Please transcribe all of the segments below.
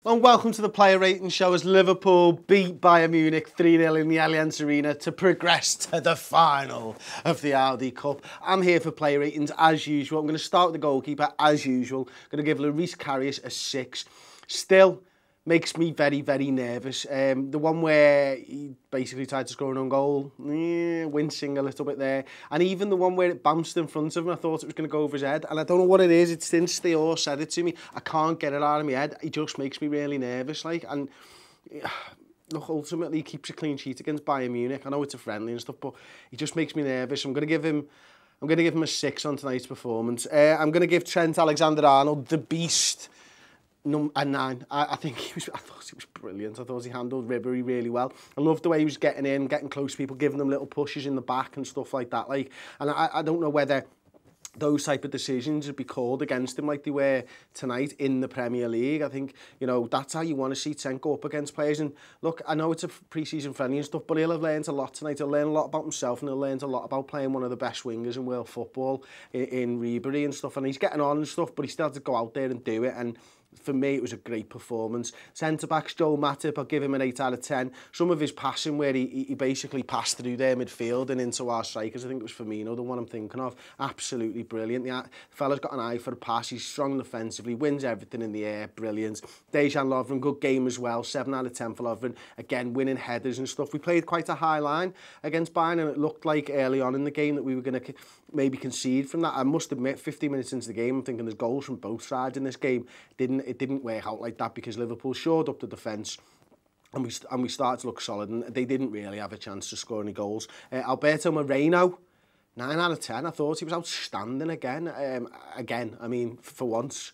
And welcome to the player rating show as Liverpool beat Bayern Munich 3-0 in the Allianz Arena to progress to the final of the Audi Cup. I'm here for player ratings as usual. I'm going to start with the goalkeeper as usual. I'm going to give Lloris Karius a 6. Still makes me very, very nervous. The one where he basically tried to score an own goal, wincing a little bit there. And even the one where it bounced in front of him, I thought it was going to go over his head. And I don't know what it is. It's since they all said it to me, I can't get it out of my head. It just makes me really nervous. And look, ultimately, he keeps a clean sheet against Bayern Munich. I know it's a friendly and stuff, but he just makes me nervous. I'm going to give him a 6 on tonight's performance. I'm going to give Trent Alexander-Arnold, the beast, a 9. I thought he was brilliant. I thought he handled Ribery really well. I loved the way he was getting in, getting close to people, giving them little pushes in the back and stuff like that. And I don't know whether those type of decisions would be called against him like they were tonight in the Premier League. I think, that's how you want to see Trent go up against players. And look, I know it's a pre-season friendly and stuff, but he'll have learned a lot tonight. He'll learn a lot about himself, and he'll learn a lot about playing one of the best wingers in world football in Ribery and stuff. And he's getting on and stuff, but he still had to go out there and do it. And for me, it was a great performance. Centre-backs, Joel Matip, I'll give him an 8 out of 10. Some of his passing where he basically passed through their midfield and into our strikers, I think it was Firmino, the one I'm thinking of, absolutely brilliant. The fella's got an eye for a pass, he's strong defensively, wins everything in the air, brilliant. Dejan Lovren, good game as well, 7 out of 10 for Lovren. Again, winning headers and stuff. We played quite a high line against Bayern, and it looked like early on in the game that we were going to maybe concede from that. I must admit, 15 minutes into the game, I'm thinking there's goals from both sides in this game. It didn't work out like that because Liverpool shored up the defence and we started to look solid, and they didn't really have a chance to score any goals. Alberto Moreno, 9 out of 10. I thought he was outstanding again. I mean, for once.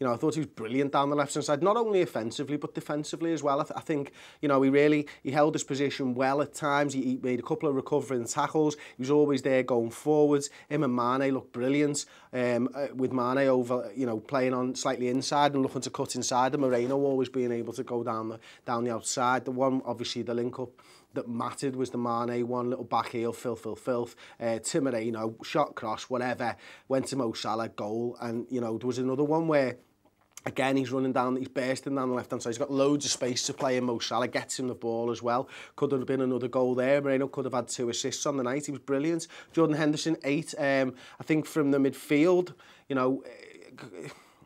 I thought he was brilliant down the left-hand side, not only offensively, but defensively as well. I think, he held his position well at times. He made a couple of recovering tackles. He was always there going forwards. Him and Mane looked brilliant. With Mane over, playing on slightly inside and looking to cut inside, and Moreno always being able to go down the outside. The one, obviously, the link-up that mattered was the Mane one, little back heel, filth. To Moreno, shot, cross, whatever, went to Mo Salah, goal. And, there was another one where, again, he's bursting down the left-hand side. He's got loads of space to play in. Mo Salah gets him the ball as well. Could have been another goal there. Moreno could have had 2 assists on the night. He was brilliant. Jordan Henderson, 8. I think from the midfield,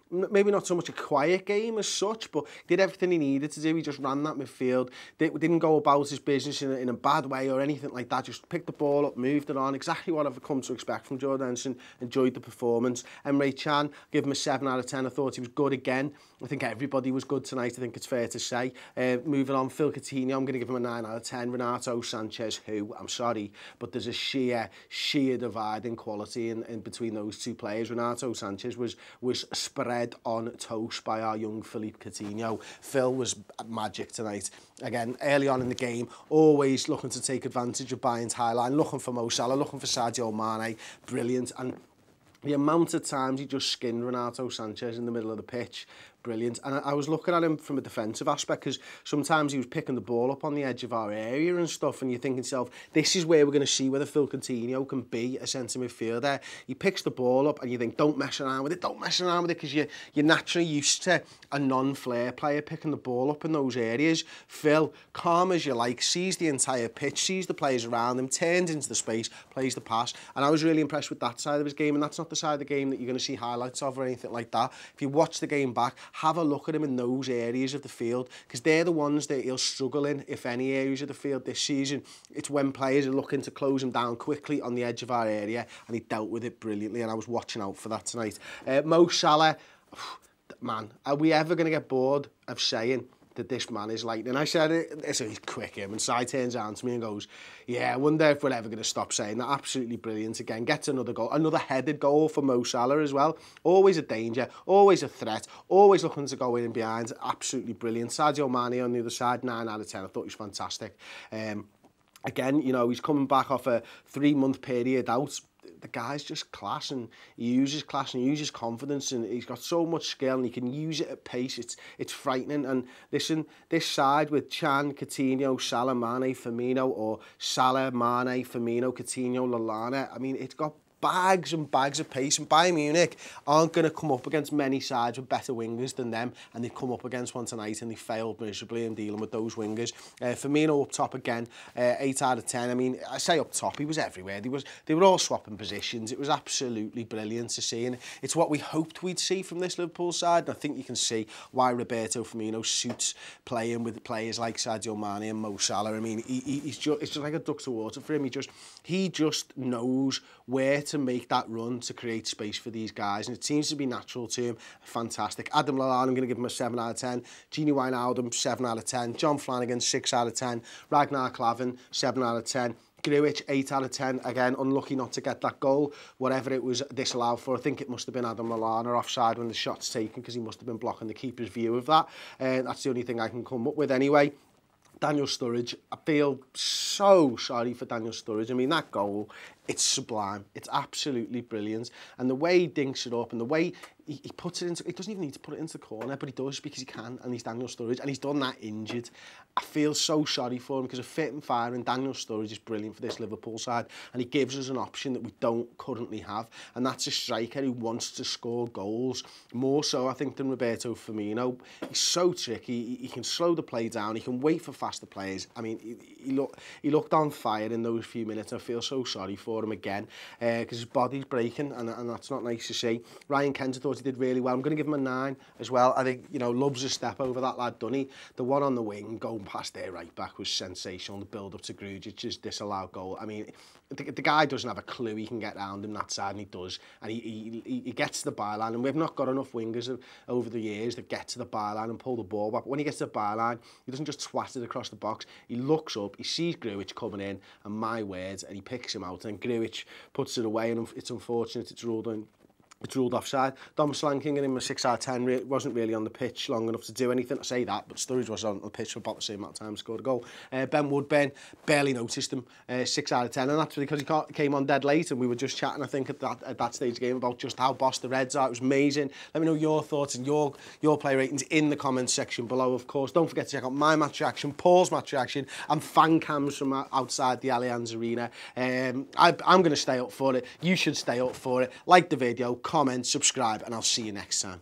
maybe not so much a quiet game as such, but did everything he needed to do. He just ran that midfield. Didn't go about his business in a bad way or anything like that. Just picked the ball up, moved it on. Exactly what I've come to expect from Jordan Henderson. Enjoyed the performance. Emre Can, give him a 7 out of 10. I thought he was good again. I think everybody was good tonight, I think it's fair to say. Moving on, Phil Coutinho, I'm going to give him a 9 out of 10. Renato Sanchez, I'm sorry, but there's a sheer divide in quality in between those two players. Renato Sanchez was spread on toast by our young Philippe Coutinho. Phil was magic tonight. Again, early on in the game, always looking to take advantage of Bayern's high line, looking for Mo Salah, looking for Sadio Mane, brilliant. And the amount of times he just skinned Renato Sanchez in the middle of the pitch, brilliant. And I was looking at him from a defensive aspect, because sometimes he was picking the ball up on the edge of our area and stuff, and you're thinking to yourself, this is where we're going to see whether Phil Coutinho can be a centre midfielder. He picks the ball up and you think, don't mess around with it, because you're naturally used to a non-flair player picking the ball up in those areas. Phil, calm as you like, sees the entire pitch, sees the players around him, turns into the space, plays the pass, and I was really impressed with that side of his game. And that's not the side of the game that you're going to see highlights of or anything like that. If you watch the game back, have a look at him in those areas of the field, because they're the ones that he'll struggle in, if any areas of the field this season. It's when players are looking to close him down quickly on the edge of our area, and he dealt with it brilliantly, and I was watching out for that tonight. Mo Salah, man, are we ever going to get bored of saying that this man is lightning? I said it, so he's quick him, and Si turns around to me and goes, yeah, I wonder if we're ever going to stop saying that. Absolutely brilliant again. Gets another goal, another headed goal for Mo Salah as well. Always a danger, always a threat, always looking to go in and behind. Absolutely brilliant. Sadio Mane on the other side, 9 out of 10. I thought he was fantastic. Again, he's coming back off a 3-month period out. The guy's just class, and he uses confidence, and he's got so much skill, and he can use it at pace. It's frightening. And listen, this side with Can, Coutinho, Salah, Mane, Firmino, or Salah, Mane, Firmino, Coutinho, Lallana, I mean, it's got bags and bags of pace, and Bayern Munich aren't going to come up against many sides with better wingers than them, and they've come up against one tonight and they failed miserably in dealing with those wingers. Firmino up top again, 8 out of 10. I mean, I say up top, he was everywhere. They were all swapping positions. It was absolutely brilliant to see, and it's what we hoped we'd see from this Liverpool side, and I think you can see why Roberto Firmino suits playing with players like Sadio Mane and Mo Salah. I mean, it's just like a duck to water for him. He just knows where to make that run to create space for these guys, and it seems to be natural to him. Fantastic. Adam Lallana, I'm going to give him a 7 out of 10. Gini Wijnaldum, 7 out of 10. John Flanagan, 6 out of 10. Ragnar Klavan, 7 out of 10. Grujic, 8 out of 10. Again, unlucky not to get that goal. Whatever it was disallowed for, I think it must have been Adam Lallana offside when the shot's taken, because he must have been blocking the keeper's view of that. That's the only thing I can come up with anyway. Daniel Sturridge, I feel so sorry for Daniel Sturridge. I mean, that goal, it's sublime. It's absolutely brilliant. And the way he dinks it up and the way he puts it into, he doesn't even need to put it into the corner, but he does because he can, and he's Daniel Sturridge, and he's done that injured. I feel so sorry for him because of fit and fire, and Daniel Sturridge is brilliant for this Liverpool side, and he gives us an option that we don't currently have, and that's a striker who wants to score goals, more so I think than Roberto Firmino. He's so tricky, he can slow the play down, he can wait for faster players. I mean, he looked on fire in those few minutes. I feel so sorry for him again, because his body's breaking, and that's not nice to see. Ryan Kent, I thought he did really well. I'm going to give him a 9 as well. I think, you know, loves a step over that lad, doesn't he? The one on the wing going past their right back was sensational. The build up to Grujic's disallowed goal. I mean, the guy doesn't have a clue he can get round him that side, and he does. And he gets to the byline, and we've not got enough wingers over the years that get to the byline and pull the ball back. But when he gets to the byline, he doesn't just twat it across the box. He looks up, he sees Grujic coming in, and my words, and he picks him out, and Grujic puts it away, and it's unfortunate it's ruled in. It's ruled offside. Dom Slanking and him a 6 out of 10. Wasn't really on the pitch long enough to do anything. I say that, but Sturridge was on the pitch for about the same amount of time, scored a goal. Ben Woodburn, barely noticed him. 6 out of 10, and that's because he came on dead late, and we were just chatting, I think, at that stage of the game about just how boss the Reds are. It was amazing. Let me know your thoughts and your play ratings in the comments section below, of course. Don't forget to check out my match reaction, Paul's match reaction, and fan cams from outside the Allianz Arena. I'm going to stay up for it. You should stay up for it. Like the video, comment, subscribe, and I'll see you next time.